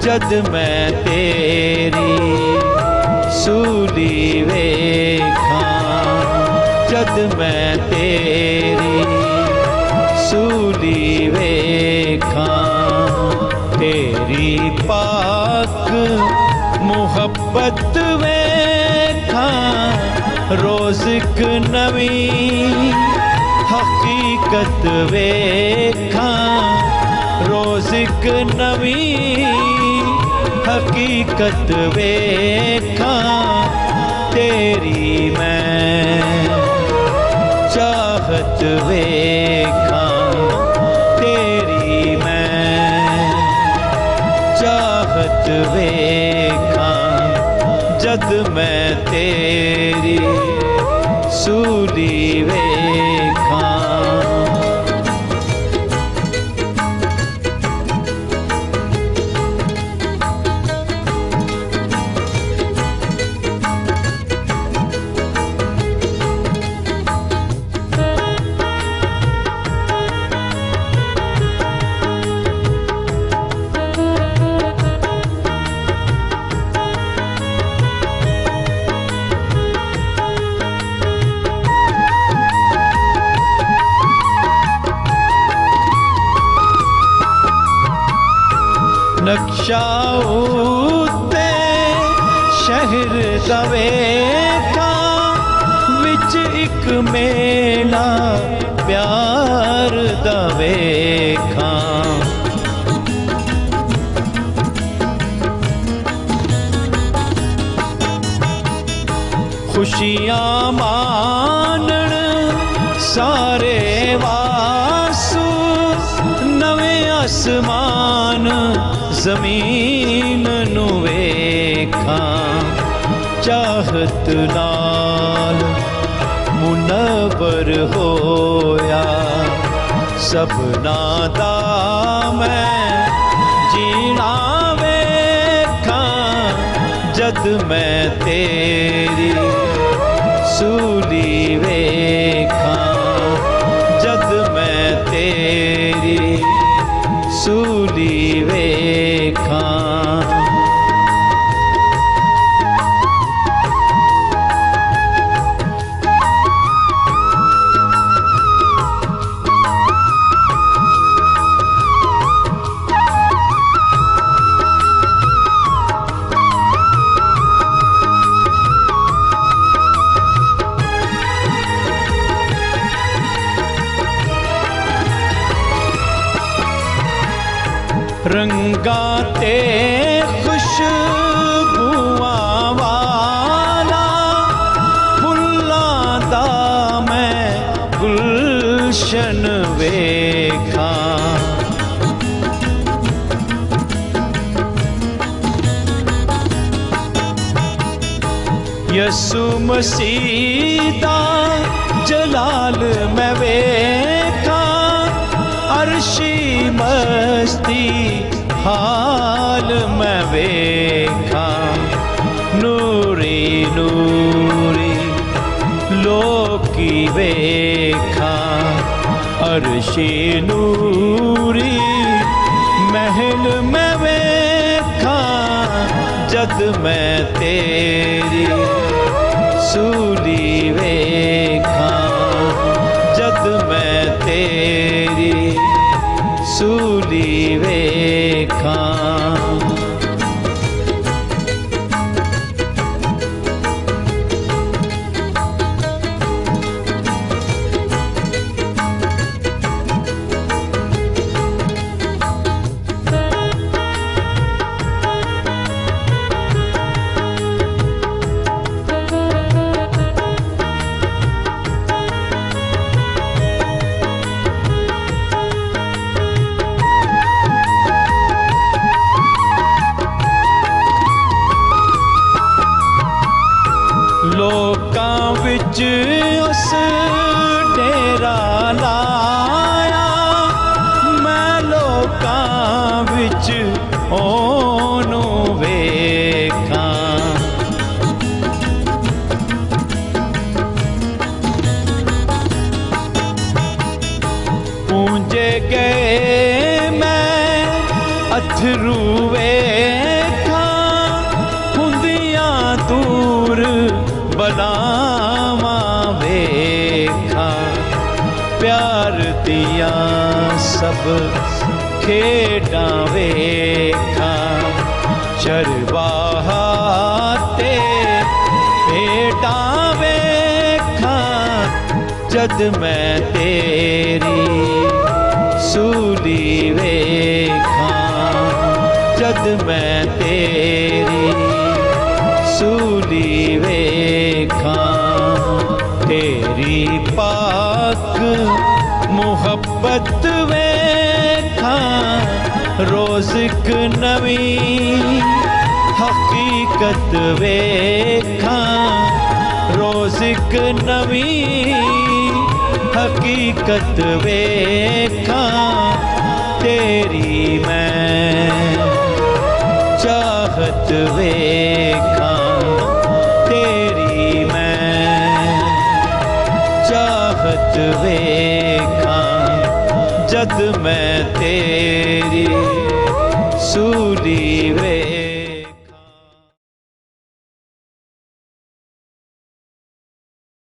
जद मैं तेरी सूली वेखां, जद मैं तेरी सूली वेखां। तेरी पाक मुहब्बत वेखां, रोज़ एक नवी हकीकत वेखां, रोज़ एक नवी हकीकत वेखां। तेरी मैं चाहत वेखां, तेरी मैं चाहत वेखां। जद मैं तेरी सूली वेखां। नक्शा उत्ते शहर दा वेखां, विच एक मेला प्यार दा वेखां। खुशियां मानण सारे वासु, नवे आसमान ज़मीन नू वेखां। चाहत नाल मुनव्वर होया सबना दा मैं जीना वेखां। जद मैं तेरी सूली वेखां, जद मैं तेरी सूली वेखां। रंगा ते खुशबुआं वाला फुल्लां दा मैं गुलशन वेखां। यसु मसीह दा जलाल मैं वेखां। अर्शी मस्ती हाल मैं वेखां। नूरी नूरी लोकी वेखां। अर्शी नूरी महल मैं वेखां। जद मैं तेरी सूली वेखां, जद मैं तेरी सूली वेखां। लोकां विच उस डेरा लाया, मैं लोकां विच ओनू वेखां। पूंजे गए मैं अथरू वेखां। प्यार दिया सब खेडां वेखा, चरवाहा ते भेडां वेखा, जद मैं तेरी सूली वेखा, जद मैं तेरी सूली वेखा। तेरी पाक मुहब्बत वेखा, रोज़ एक नवी हकीकत वेखा, रोज़ एक नवी हकीकत वेखा। तेरी मैं चाहत वेखा, तेरी मैं चाहत वेखा, जद मैं तेरी सूली वे